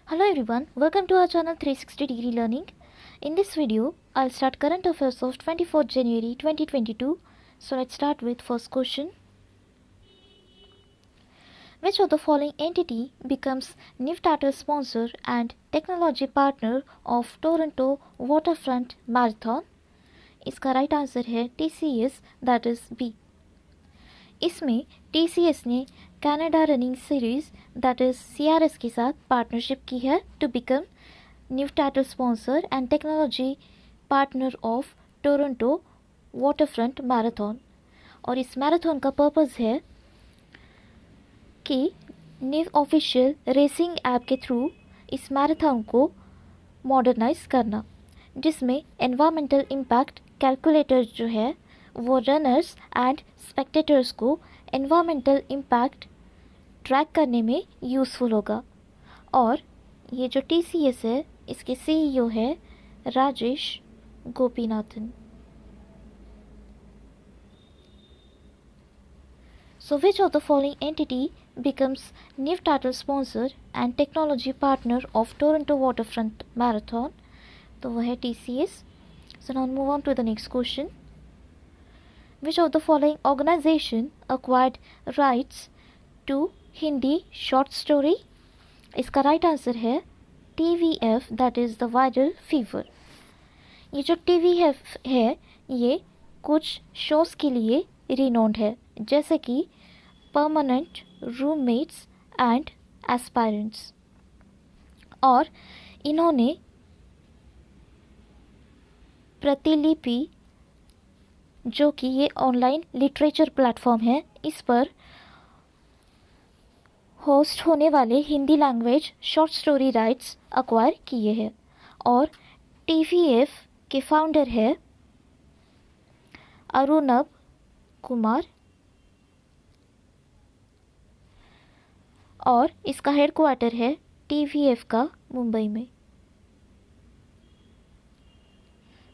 Hello everyone, welcome to our channel 360 Degree Learning. In this video, I'll start current affairs of 24th January 2022. So let's start with first question. Which of the following entity becomes NIF title sponsor and technology partner of Toronto Waterfront Marathon? इसका right answer है TCS, that is B. इसमें TCS ने Canada running series that is CRS के साथ partnership की है to become new title sponsor and technology partner of Toronto Waterfront Marathon. और इस मैराथन का पर्पस है कि न्यू ऑफिशियल रेसिंग ऐप के थ्रू इस मैराथन को मॉडर्नाइज करना, जिसमें एनवायरमेंटल इम्पैक्ट कैलकुलेटर जो है वो रनर्स एंड स्पेक्टेटर्स को एनवायरमेंटल इम्पैक्ट ट्रैक करने में यूज़फुल होगा. और ये जो TCS है इसके CEO है Rajesh Gopinathan. So which of the following entity becomes NIF title sponsor and technology partner of Toronto Waterfront Marathon? तो वह है TCS. So now move on to the next question. Which of the following organization acquired rights to Hindi short story? इसका right answer है TVF, that is the viral fever. ये जो TVF है ये कुछ शोज़ के लिए रिनोन्ड है, जैसे कि परमानेंट रूममेट्स एंड एस्पायरेंट्स. और इन्होंने प्रतिलिपि जो कि ये ऑनलाइन लिटरेचर प्लेटफॉर्म है, इस पर होस्ट होने वाले Hindi language short story rights acquire किए हैं. और TVF के फाउंडर है अरुणब कुमार और इसका हेडक्वार्टर है TVF का मुंबई में.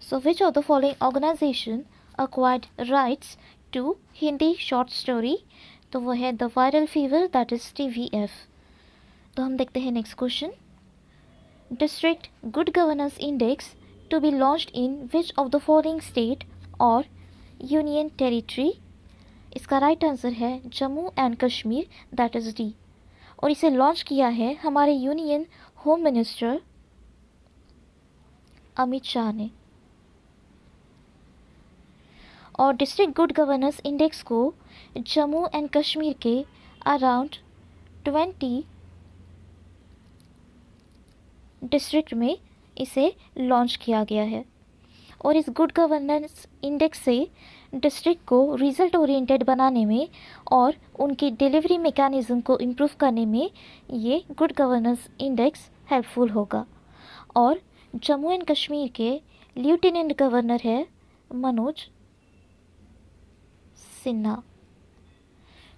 So which of the following organization acquired rights to Hindi short story? तो वो है the viral fever, that is TVF. तो हम देखते हैं next question. District good governance index to be launched in which of the following state और union territory? इसका right answer है Jammu and Kashmir, that is D. और इसे लॉन्च किया है हमारे union home minister Amit Shah ने. और डिस्ट्रिक्ट गुड गवर्नेंस इंडेक्स को जम्मू एंड कश्मीर के अराउंड 20 डिस्ट्रिक्ट में इसे लॉन्च किया गया है. और इस गुड गवर्नेंस इंडेक्स से डिस्ट्रिक्ट को रिजल्ट ओरिएंटेड बनाने में और उनकी डिलीवरी मैकेनिज्म को इम्प्रूव करने में ये गुड गवर्नेंस इंडेक्स हेल्पफुल होगा. और जम्मू एंड कश्मीर के लेफ्टिनेंट गवर्नर है Manoj Sinha.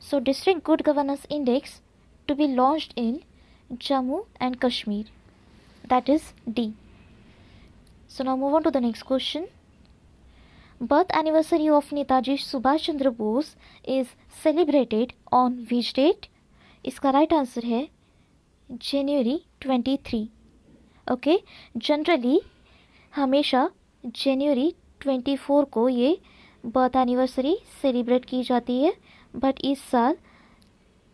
So district good governance index to be launched in Jammu and Kashmir, that is D. So now move on to the next question. Birth anniversary of Netaji Subhash Chandra Bose is celebrated on which date? इसका right answer है January 23. Okay, generally हमेशा January 24 को ये birth anniversary celebrate की जाती है, but इस साल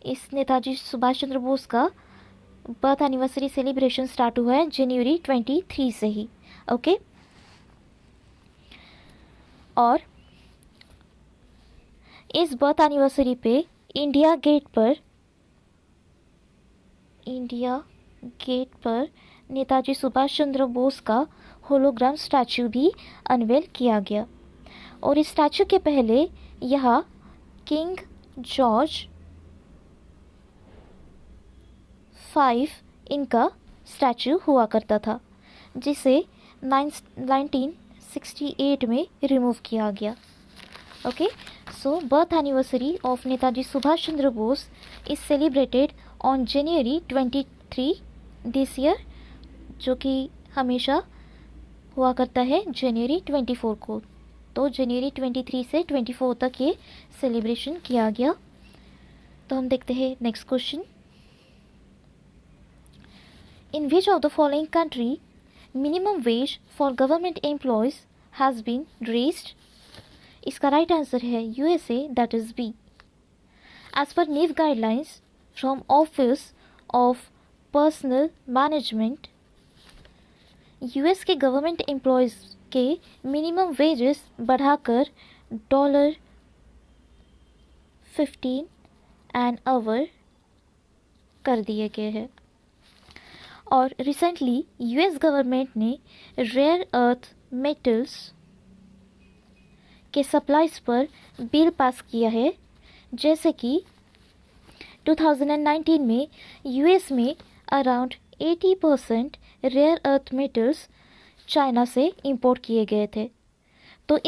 इस नेताजी सुभाष चंद्र बोस का बर्थ एनिवर्सरी सेलिब्रेशन स्टार्ट हुआ है January 23 से ही. ओके, और इस बर्थ एनिवर्सरी पे इंडिया गेट पर नेताजी सुभाष चंद्र बोस का होलोग्राम स्टैचू भी अनवेल किया गया. और इस स्टैचू के पहले यहाँ किंग जॉर्ज 5 इनका स्टैचू हुआ करता था, जिसे 1968 में रिमूव किया गया. Okay, so birth anniversary of Netaji Subhash Chandra Bose is celebrated on January 23 this year, जो कि हमेशा हुआ करता है January 24 को. तो January 23 से 24 तक ये सेलिब्रेशन किया गया. तो हम देखते हैं next question. In which of the following country minimum wage for government employees has been raised? इसका राइट आंसर है USA, that is B. As per new guidelines from office of personnel management, US के government employees के minimum wages बढ़ाकर $15 an hour कर दिए गए हैं. और रिसेंटली यूएस गवर्नमेंट ने रेयर अर्थ मेटल्स के सप्लाईज पर बिल पास किया है, जैसे कि 2019 में यूएस में around 80% rare earth metals China से इंपोर्ट किए गए थे. तो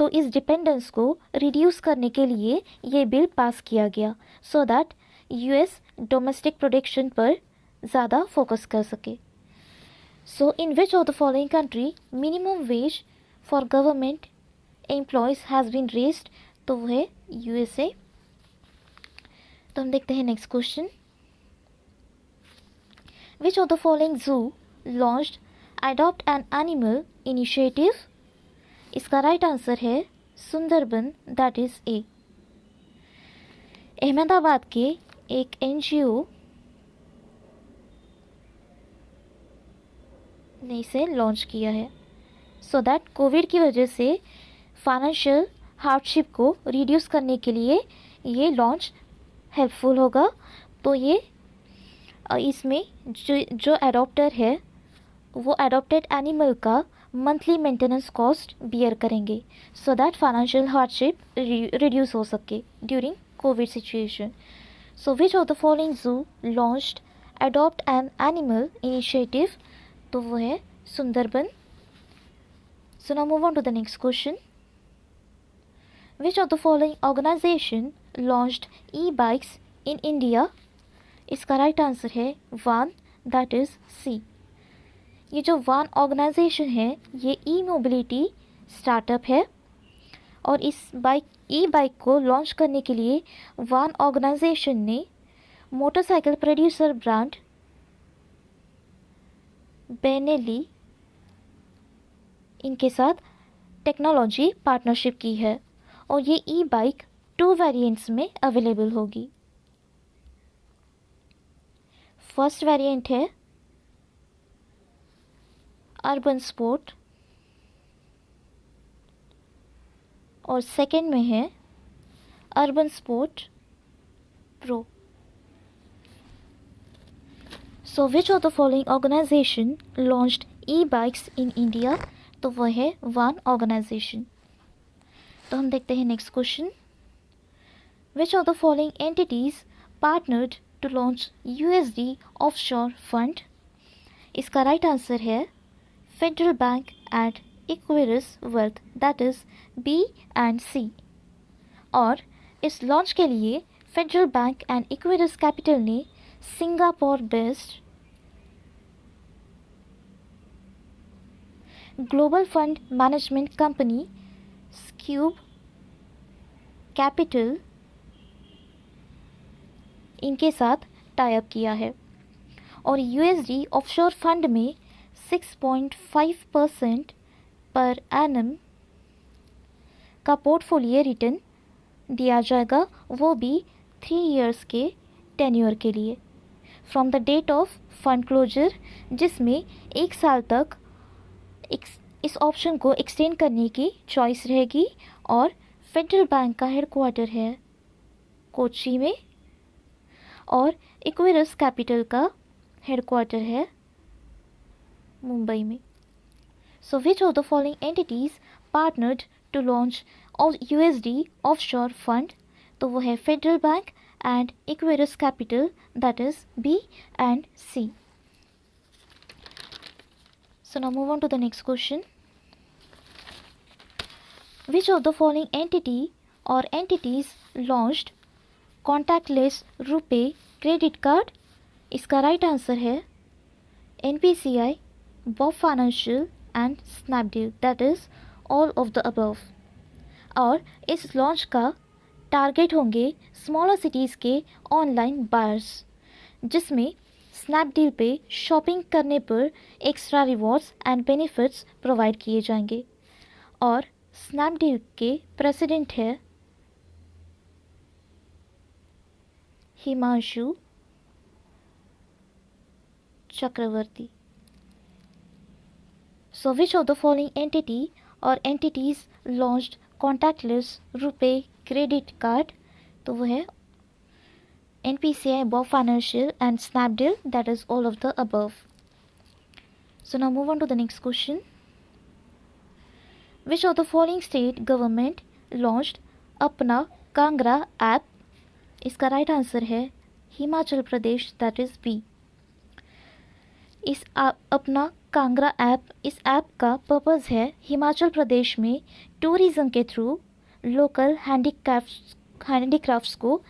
इस डिपेंडेंस को रिड्यूस करने के लिए ये बिल पास किया गया, so that US domestic production पर ज़्यादा फोकस कर सके. So in which of the following country minimum wage for government employees has been raised? तो वो है यूएसए. तो हम देखते हैं next question. Which of the following zoo launched adopt an animal initiative? इसका राइट आंसर है Sundarban, that is A. Ahmedabad के एक एनजीओ ने इसे लॉन्च किया है, सो दैट कोविड की वजह से फाइनेंशियल हार्डशिप को रिड्यूस करने के लिए ये लॉन्च हेल्पफुल होगा. तो ये इसमें जो एडॉप्टर है वो एडॉप्टेड एनिमल का मंथली मेंटेनेंस कॉस्ट बियर करेंगे, so that financial hardship reduce हो सके during covid situation. So which of the following zoo launched adopt an animal initiative? तो वो है Sundarban. So now move on to the next question. Which of the following organisation launched e bikes in India? इसका right answer है Vaan, that is सी. ये जो वान organisation है ये ई mobility startup है, और इस ई बाइक को लॉन्च करने के लिए वान ऑर्गेनाइजेशन ने मोटरसाइकिल प्रोड्यूसर ब्रांड बेनेली इनके साथ टेक्नोलॉजी पार्टनरशिप की है, और ये ई बाइक 2 वेरिएंट्स में अवेलेबल होगी. फर्स्ट वेरिएंट है अर्बन स्पोर्ट, और सेकेंड में है urban sport pro. So which of the following organisation launched e bikes in India? तो वह है वान ऑर्गेनाइजेशन. तो हम देखते हैं next question. Which of the following entities partnered to launch USD offshore fund? इसका राइट आंसर है Federal Bank and Equirus Wealth, that is B and C. और इस लॉन्च के लिए Federal Bank and Equirus Capital ने Singapore based global fund management company Scube Capital इनके साथ tie up किया है, और यूएसडी ऑफशोर फंड में 6.5% पर एनम का पोर्टफोलियो रिटर्न दिया जाएगा, वो भी 3 इयर्स के टेन्योर के लिए from the date of fund closure, जिसमें 1 साल तक इस ऑप्शन को एक्सटेंड करने की चॉइस रहेगी. और फेडरल बैंक का हेडक्वार्टर है कोची में, और इक्विरस कैपिटल का हेडक्वार्टर है मुंबई में. So which of the following entities partnered to launch USD offshore fund? तो वो है Federal Bank and Equirus Capital, that is B and C. So now move on to the next question. Which of the following entity or entities launched contactless RuPay credit card? इसका right answer है NPCI, Bob financial and Snapdeal, that is all of the above. और इस launch का target होंगे smaller cities के online buyers, जिसमें Snapdeal पे shopping करने पर extra rewards and benefits provide किए जाएंगे। और स्नैपडील के प्रेसिडेंट है हिमांशु चक्रवर्ती। So which of the following entity or entities launched contactless RuPay credit card? तो वो है NPCI, Bob Financial and Snapdeal, that is all of the above. So now move on to the next question. Which of the following state government launched Apna Kangra app? इसका right answer है Himachal Pradesh, that is B. इस Apna Kangra app, इस app का purpose है हिमाचल प्रदेश में tourism के through local handicrafts को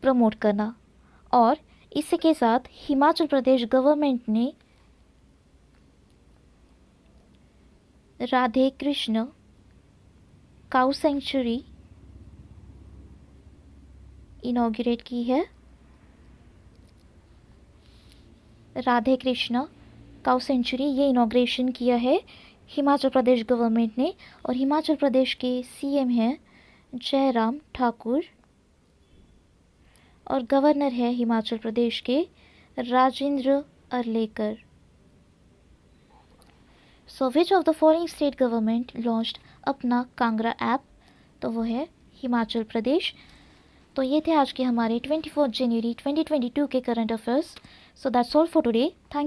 promote करना। और इसी के साथ हिमाचल प्रदेश गवर्नमेंट ने Radhe Krishna cow sanctuary inaugurate की है। राधे कृष्ण काउ सेंचुरी ये इनॉग्रेशन किया है हिमाचल प्रदेश गवर्नमेंट ने। और हिमाचल प्रदेश के सीएम हैं जयराम ठाकुर और गवर्नर है हिमाचल प्रदेश के Rajendra Arlekar. So which of the following state government launched अपना कांगड़ा ऐप? तो वो है हिमाचल प्रदेश। तो ये थे आज के हमारे 24 जनवरी 2022 के current affairs. So that's all for today. Thank